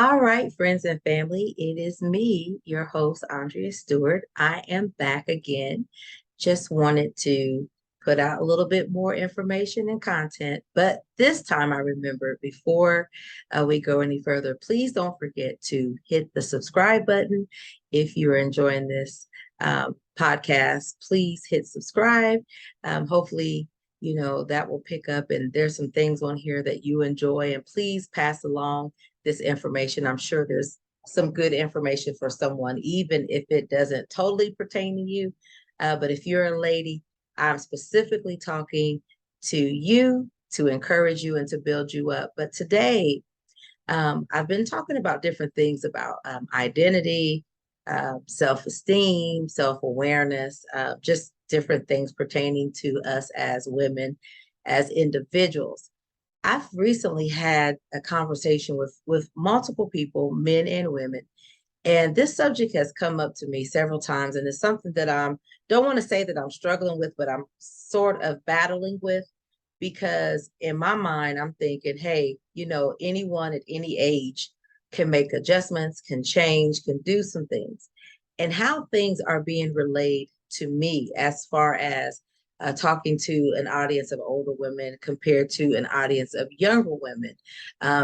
All right, friends and family, it is me, your host, Andrea Stewart. I am back again. Just wanted to put out a little bit more information and content, but this time I remember before we go any further, please don't forget to hit the subscribe button. If you're enjoying this podcast, please hit subscribe. Hopefully, that will pick up, and there's some things on here that you enjoy, and please pass along this information. I'm sure there's some good information for someone, even if it doesn't totally pertain to you. But if you're a lady, I'm specifically talking to you to encourage you and to build you up. But today, I've been talking about different things about identity, self-esteem, self-awareness, just different things pertaining to us as women, as individuals. I've recently had a conversation with multiple people, men and women, and this subject has come up to me several times, and it's something that I'm don't want to say that I'm struggling with, but I'm sort of battling with because in my mind I'm thinking, hey, anyone at any age can make adjustments, can change, can do some things, and how things are being relayed to me as far as talking to an audience of older women compared to an audience of younger women.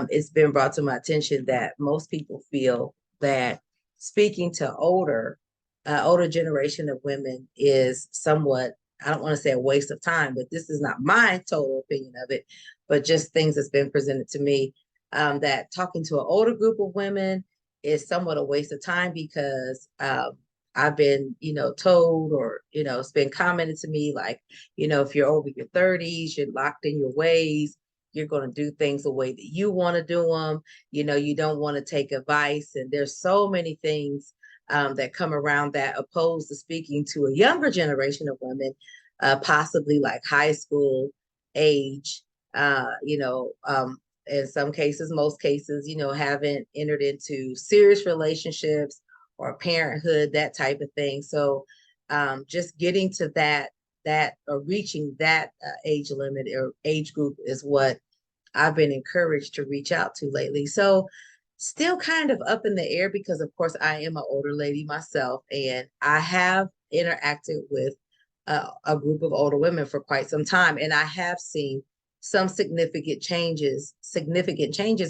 It's been brought to my attention that most people feel that speaking to older generation of women is somewhat, I don't want to say a waste of time, but this is not my total opinion of it, but just things that's been presented to me, that talking to an older group of women is somewhat a waste of time because I've been, told, or, it's been commented to me like, if you're over your 30s, you're locked in your ways, you're going to do things the way that you want to do them. You don't want to take advice. And there's so many things that come around that, opposed to speaking to a younger generation of women, possibly like high school age, in some cases, most cases, haven't entered into serious relationships or parenthood, that type of thing. So just getting to that or reaching that age limit or age group is what I've been encouraged to reach out to lately. So still kind of up in the air because of course I am an older lady myself, and I have interacted with a group of older women for quite some time, and I have seen some significant changes,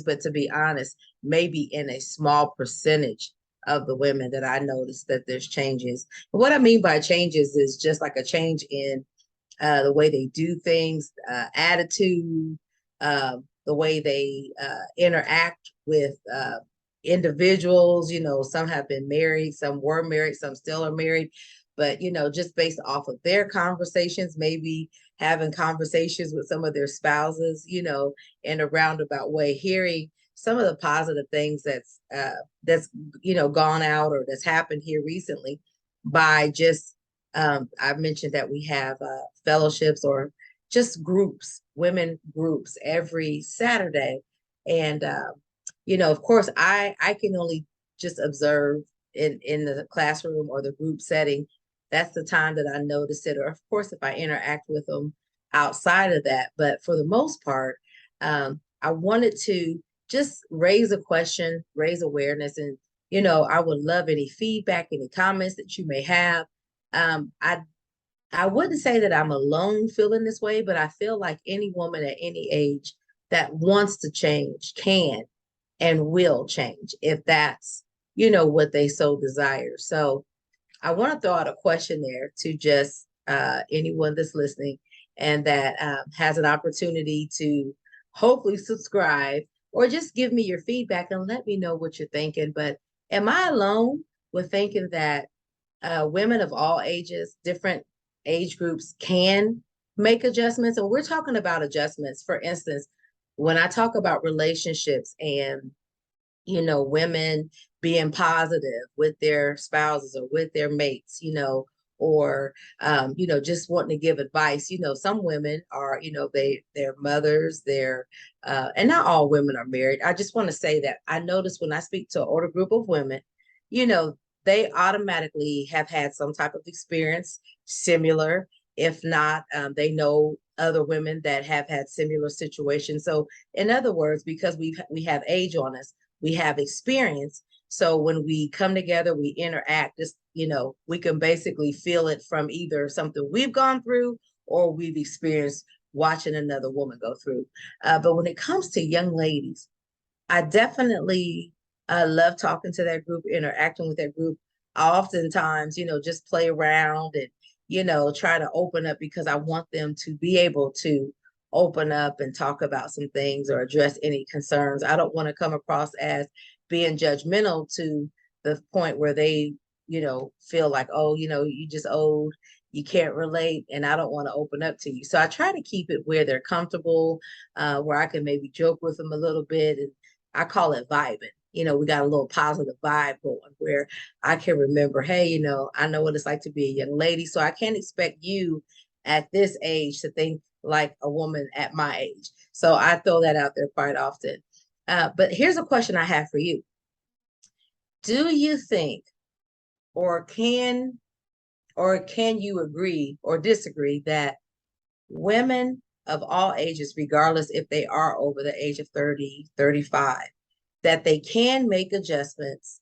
but to be honest, maybe in a small percentage of the women that I noticed that there's changes. And what I mean by changes is just like a change in the way they do things, attitude, the way they interact with individuals. Some have been married, some were married, some still are married, but just based off of their conversations, maybe having conversations with some of their spouses, in a roundabout way, hearing some of the positive things that's gone out or that's happened here recently by just I've mentioned that we have fellowships or just groups, women groups every Saturday. And, of course, I can only just observe in the classroom or the group setting. That's the time that I notice it. Or, of course, if I interact with them outside of that. But for the most part, I wanted to just raise a question, raise awareness. And, I would love any feedback, any comments that you may have. um, I I wouldn't say that I'm alone feeling this way, but I feel like any woman at any age that wants to change can and will change if that's, what they so desire. So I want to throw out a question there to just anyone that's listening and that has an opportunity to hopefully subscribe or just give me your feedback and let me know what you're thinking. But am I alone with thinking that women of all ages, different age groups can make adjustments? And we're talking about adjustments. For instance, when I talk about relationships and, women being positive with their spouses or with their mates, or just wanting to give advice. Some women are, they're mothers, they're and not all women are married. I just want to say that I notice when I speak to an older group of women, you know, they automatically have had some type of experience similar. If not, they know other women that have had similar situations. So, in other words, because we have age on us, we have experience. So when we come together, we interact, just, we can basically feel it from either something we've gone through or we've experienced watching another woman go through. But when it comes to young ladies, I definitely love talking to that group, interacting with that group. I oftentimes, just play around and, try to open up because I want them to be able to open up and talk about some things or address any concerns. I don't want to come across as being judgmental to the point where they, feel like, oh, you just old, you can't relate, and I don't want to open up to you. So I try to keep it where they're comfortable, where I can maybe joke with them a little bit, and I call it vibing. We got a little positive vibe going where I can remember, hey, I know what it's like to be a young lady. So I can't expect you at this age to think like a woman at my age. So I throw that out there quite often. But here's a question I have for you. Do you think, or can you agree or disagree that women of all ages, regardless if they are over the age of 30, 35, that they can make adjustments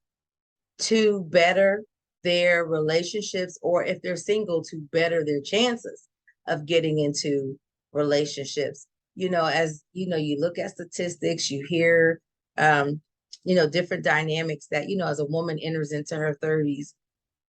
to better their relationships, or if they're single, to better their chances of getting into relationships? As you look at statistics, you hear, different dynamics that, as a woman enters into her 30s,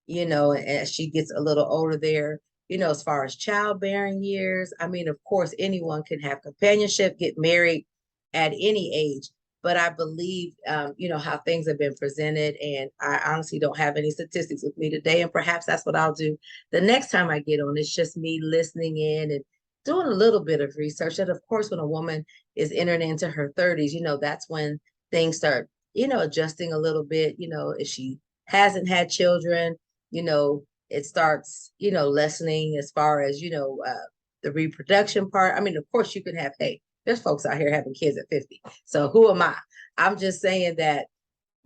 as she gets a little older there, as far as childbearing years. I mean, of course, anyone can have companionship, get married at any age. But I believe, how things have been presented. And I honestly don't have any statistics with me today. And perhaps that's what I'll do the next time I get on. It's just me listening in and doing a little bit of research. And of course, when a woman is entering into her 30s, that's when things start, adjusting a little bit. If she hasn't had children, it starts, lessening as far as, the reproduction part. I mean, of course you can have, hey, there's folks out here having kids at 50. So who am I? I'm just saying that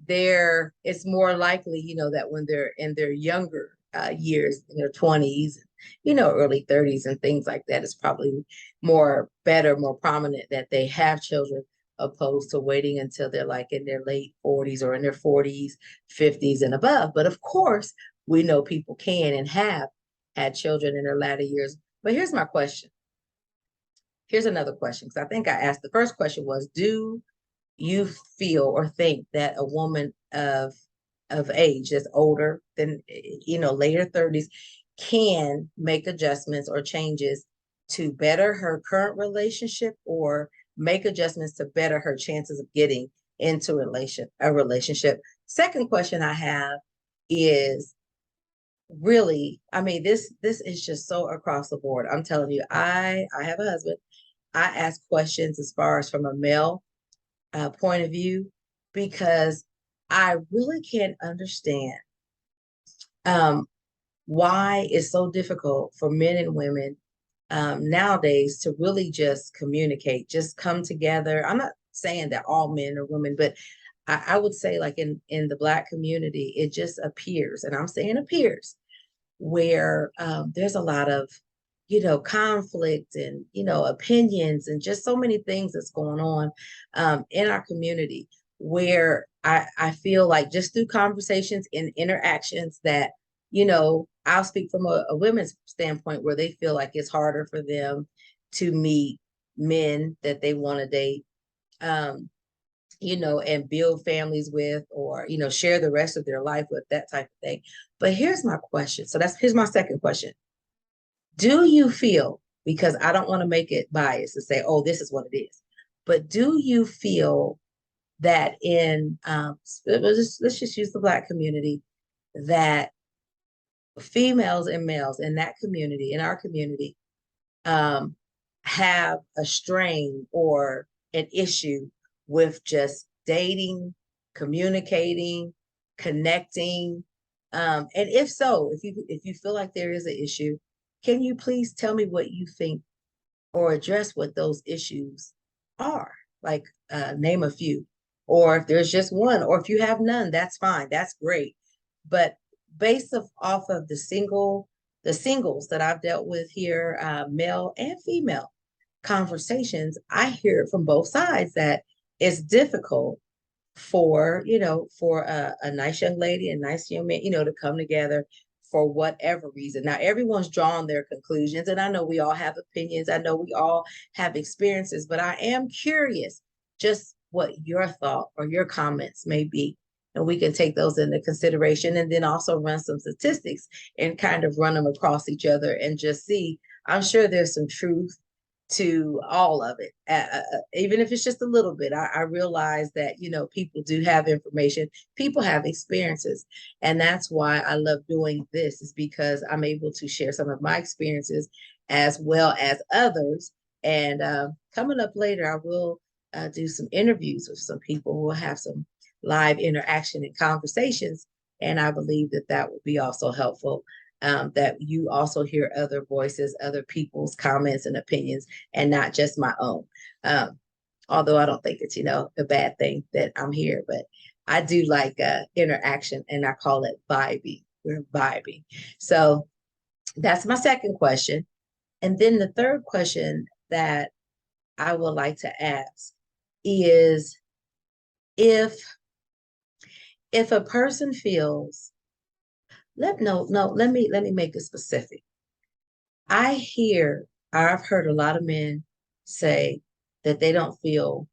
it's more likely, that when they're in their younger years, in their 20s, early 30s and things like that, it's probably more prominent that they have children, opposed to waiting until they're like in their late 40s or in their 40s, 50s and above. But of course, we know people can and have had children in their latter years. But here's my question. Here's another question, because I think I asked, the first question was, do you feel or think that a woman of age that's older than, later 30s, can make adjustments or changes to better her current relationship, or make adjustments to better her chances of getting into a relationship? Second question I have is, really, I mean, this is just so across the board. I'm telling you, I have a husband. I ask questions as far as from a male point of view, because I really can't understand why it's so difficult for men and women nowadays to really just communicate, just come together. I'm not saying that all men or women, but I would say, like in the Black community, it just appears, and I'm saying appears, where there's a lot of, conflict and, opinions and just so many things that's going on in our community, where I feel like just through conversations and interactions that, I'll speak from a women's standpoint, where they feel like it's harder for them to meet men that they want to date, and build families with, or, share the rest of their life with, that type of thing. But here's my question. So here's my second question. Do you feel, because I don't want to make it biased and say, oh, this is what it is, but do you feel that let's just use the Black community, that females and males in that community, in our community, have a strain or an issue with just dating, communicating, connecting? And if so, if you feel like there is an issue, can you please tell me what you think, or address what those issues are? Like, name a few, or if there's just one, or if you have none, that's fine, that's great. But based off of the singles that I've dealt with here, male and female conversations, I hear it from both sides that it's difficult for, for a nice young lady, a nice young man, to come together for whatever reason. Now, everyone's drawn their conclusions, and I know we all have opinions. I know we all have experiences, but I am curious just what your thought or your comments may be. And we can take those into consideration and then also run some statistics and kind of run them across each other and just see. I'm sure there's some truth to all of it, even if it's just a little bit. I realize that, people do have information, people have experiences. And that's why I love doing this, is because I'm able to share some of my experiences as well as others. And coming up later, I will do some interviews with some people. We'll have some live interaction and conversations. And I believe that that will be also helpful, that you also hear other voices, other people's comments and opinions, and not just my own. Although I don't think it's, a bad thing that I'm here, but I do like interaction, and I call it vibing. We're vibing. So that's my second question. And then the third question that I would like to ask is, if a person feels, let me make it specific. I've heard a lot of men say that they don't feel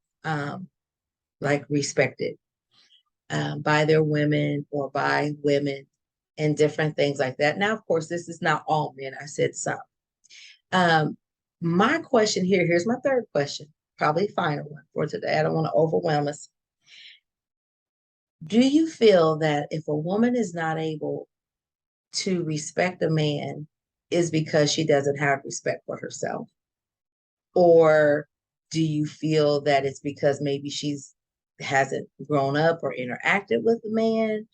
like respected by their women or by women and different things like that. Now, of course, this is not all men. I said some. My question here's my third question, probably final one for today. I don't want to overwhelm us. Do you feel that if a woman is not able to respect a man is because she doesn't have respect for herself? Or do you feel that it's because maybe she's hasn't grown up or interacted with a man?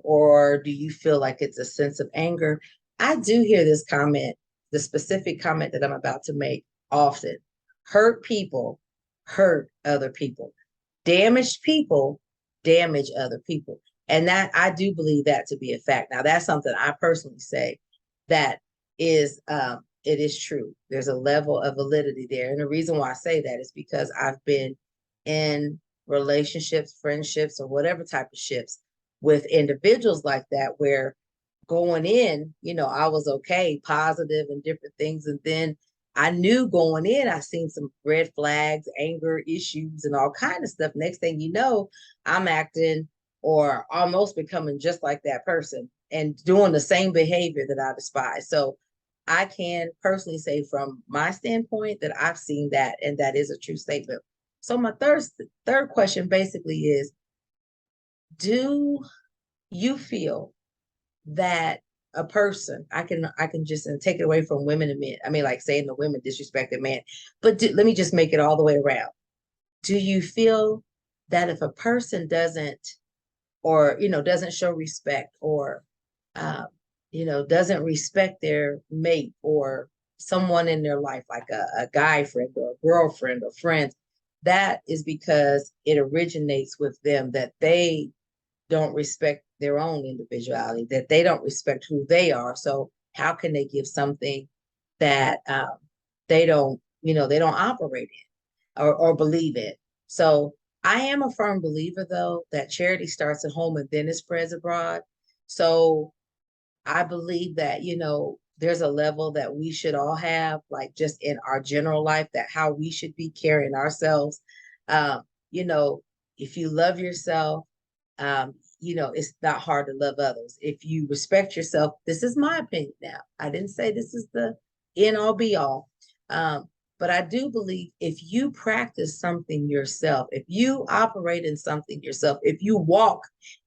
Or do you feel like it's a sense of anger? I do hear this comment, the specific comment that I'm about to make, often. Hurt people hurt other people. Damaged people damage other people. And that, I do believe that to be a fact. Now, that's something I personally say that is, it is true. There's a level of validity there. And the reason why I say that is because I've been in relationships, friendships, or whatever type of ships with individuals like that, where going in, I was okay, positive and different things. And then I knew going in, I seen some red flags, anger issues, and all kind of stuff. Next thing you know, I'm acting or almost becoming just like that person and doing the same behavior that I despise. So I can personally say from my standpoint that I've seen that, and that is a true statement. So my third question basically is, do you feel that a person, I can just take it away from women and men. I mean, like saying the women disrespected man, but let me just make it all the way around. Do you feel that if a person doesn't, or, doesn't show respect, or, doesn't respect their mate or someone in their life, like a guy friend or a girlfriend or friends, that is because it originates with them, that they don't respect their own individuality, that they don't respect who they are. So how can they give something that they don't, they don't operate in or believe in? So I am a firm believer, though, that charity starts at home and then it spreads abroad. So I believe that, there's a level that we should all have, like just in our general life, that how we should be carrying ourselves. You know, if you love yourself, it's not hard to love others. If you respect yourself, this is my opinion now. I didn't say this is the end all be all. But I do believe if you practice something yourself, if you operate in something yourself, if you walk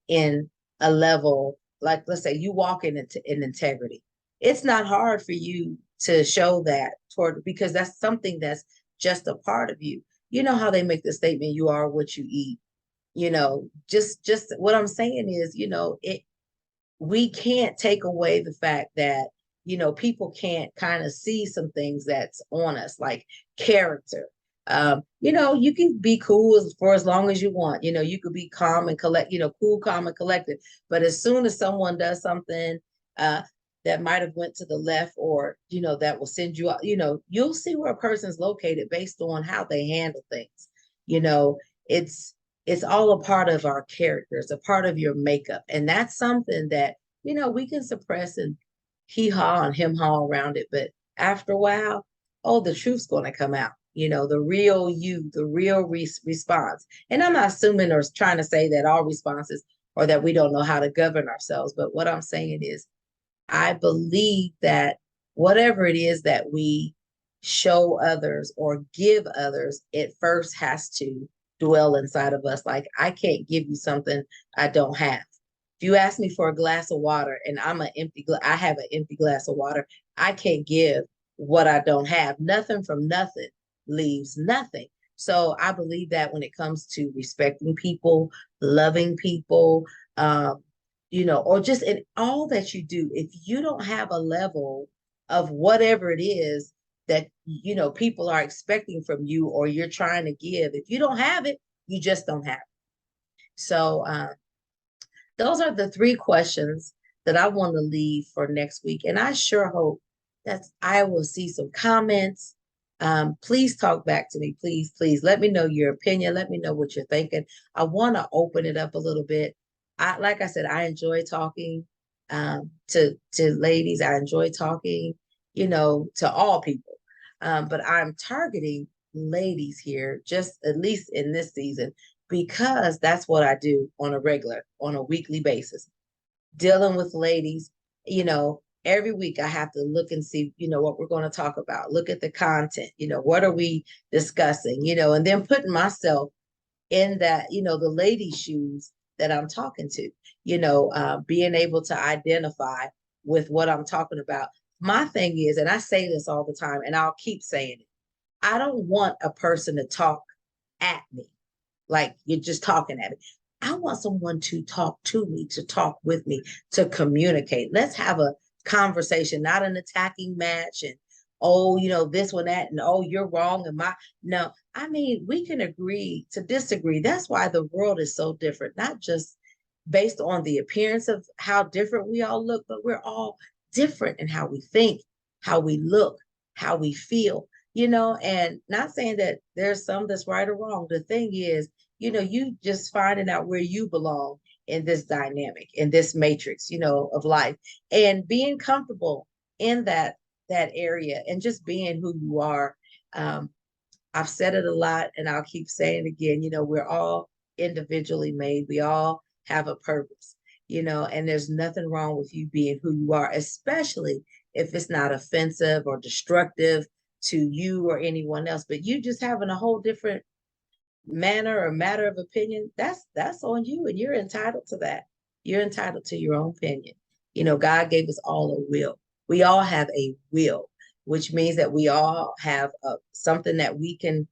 in a level, like let's say you walk in integrity, it's not hard for you to show that toward, because that's something that's just a part of you. You know how they make the statement, you are what you eat. Just what I'm saying is, we can't take away the fact that, people can't kind of see some things that's on us, like character. You can be cool for as long as you want. You could be calm and cool, calm and collected. But as soon as someone does something that might have went to the left, or, that will send you out, you'll see where a person's located based on how they handle things. It's it's all a part of our character. It's a part of your makeup. And that's something that, we can suppress and hee haw and him haw around it. But after a while, oh, the truth's going to come out. The real you, the real response. And I'm not assuming or trying to say that all responses or that we don't know how to govern ourselves. But what I'm saying is, I believe that whatever it is that we show others or give others, it first has to dwell inside of us. Like, I can't give you something I don't have. If you ask me for a glass of water and I have an empty glass of water, I can't give what I don't have. Nothing from nothing leaves nothing. So I believe that when it comes to respecting people, loving people, or just in all that you do, if you don't have a level of whatever it is that, people are expecting from you or you're trying to give, if you don't have it, you just don't have it. So those are the 3 questions that I want to leave for next week. And I sure hope that I will see some comments. Please talk back to me. Please, please let me know your opinion. Let me know what you're thinking. I want to open it up a little bit. Like I said, I enjoy talking to ladies. I enjoy talking, to all people. But I'm targeting ladies here, just at least in this season, because that's what I do on a weekly basis, dealing with ladies. Every week I have to look and see, what we're going to talk about, look at the content, what are we discussing, and then putting myself in that, the lady shoes that I'm talking to, being able to identify with what I'm talking about. My thing is, and I say this all the time, and I'll keep saying it, I don't want a person to talk at me like you're just talking at me. I want someone to talk to me, to talk with me, to communicate. Let's have a conversation, not an attacking match and, oh, this one, that, and oh, you're wrong. And no, I mean, we can agree to disagree. That's why the world is so different, not just based on the appearance of how different we all look, but we're all different in how we think, how we look, how we feel, and not saying that there's some that's right or wrong. The thing is, you just finding out where you belong in this dynamic, in this matrix, of life, and being comfortable in that area and just being who you are. I've said it a lot and I'll keep saying it again, we're all individually made. We all have a purpose, and there's nothing wrong with you being who you are, especially if it's not offensive or destructive to you or anyone else, but you just having a whole different manner or matter of opinion, that's on you, and you're entitled to that. You're entitled to your own opinion. God gave us all a will. We all have a will, which means that we all have something that we can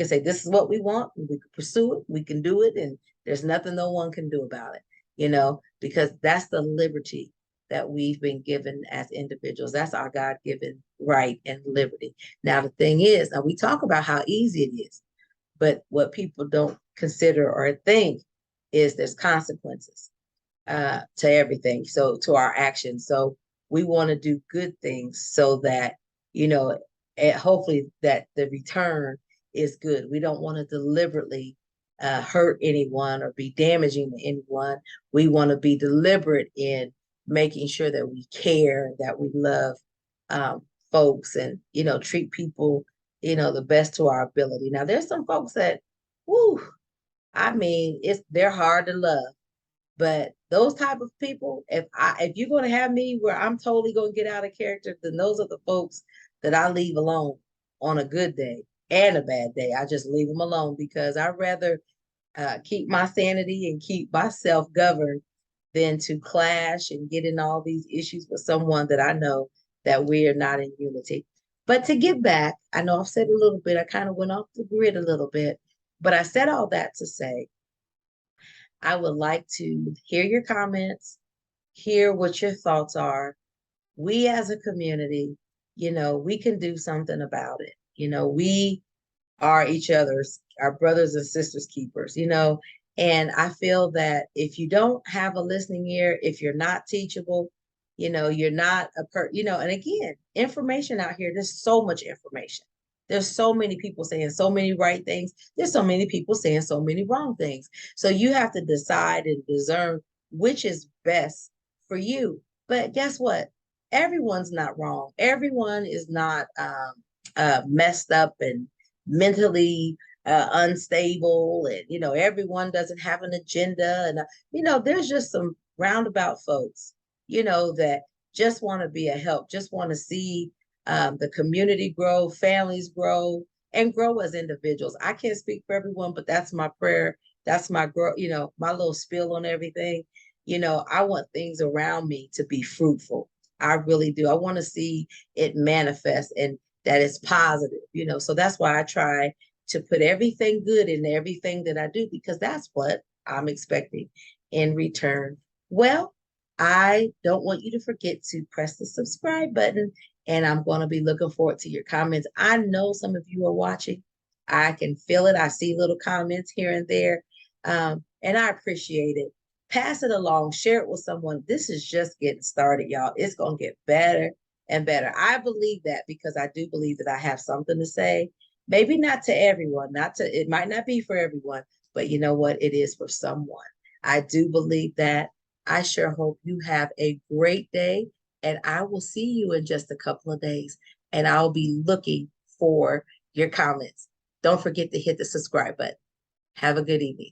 say, this is what we want, and we can pursue it, we can do it, and there's nothing no one can do about it, because that's the liberty that we've been given as individuals. That's our God-given right and liberty. Now, the thing is, now we talk about how easy it is, but what people don't consider or think is there's consequences to everything. So to our actions. So we want to do good things so that, hopefully that the return is good. We don't want to deliberately hurt anyone or be damaging to anyone. We want to be deliberate in making sure that we care, that we love folks, and, treat people, the best to our ability. Now, there's some folks that, whoo, I mean, they're hard to love. But those type of people, if you're going to have me where I'm totally going to get out of character, then those are the folks that I leave alone on a good day and a bad day. I just leave them alone, because I'd rather keep my sanity and keep myself governed than to clash and get in all these issues with someone that I know that we are not in unity. But to get back, I know I've said a little bit, I kind of went off the grid a little bit, but I said all that to say, I would like to hear your comments, hear what your thoughts are. We as a community, we can do something about it. We are each other's, our brothers and sisters keepers, and I feel that if you don't have a listening ear, if you're not teachable, you're not and again, information out here, there's so much information. There's so many people saying so many right things. There's so many people saying so many wrong things. So you have to decide and discern which is best for you. But guess what? Everyone's not wrong. Everyone is not messed up and mentally unstable, and everyone doesn't have an agenda, and there's just some roundabout folks, that just want to be a help, just want to see the community grow, families grow, and grow as individuals. I can't speak for everyone, but that's my prayer. That's my girl, my little spill on everything. I want things around me to be fruitful. I really do. I want to see it manifest and that it's positive, So that's why I try to put everything good in everything that I do, because that's what I'm expecting in return. Well, I don't want you to forget to press the subscribe button, and I'm going to be looking forward to your comments. I know some of you are watching. I can feel it. I see little comments here and there, and I appreciate it. Pass it along, share it with someone. This is just getting started, y'all. It's going to get better and better. I believe that because I do believe that I have something to say. Maybe not to everyone, it might not be for everyone, but you know what? It is for someone. I do believe that. I sure hope you have a great day, and I will see you in just a couple of days, and I'll be looking for your comments. Don't forget to hit the subscribe button. Have a good evening.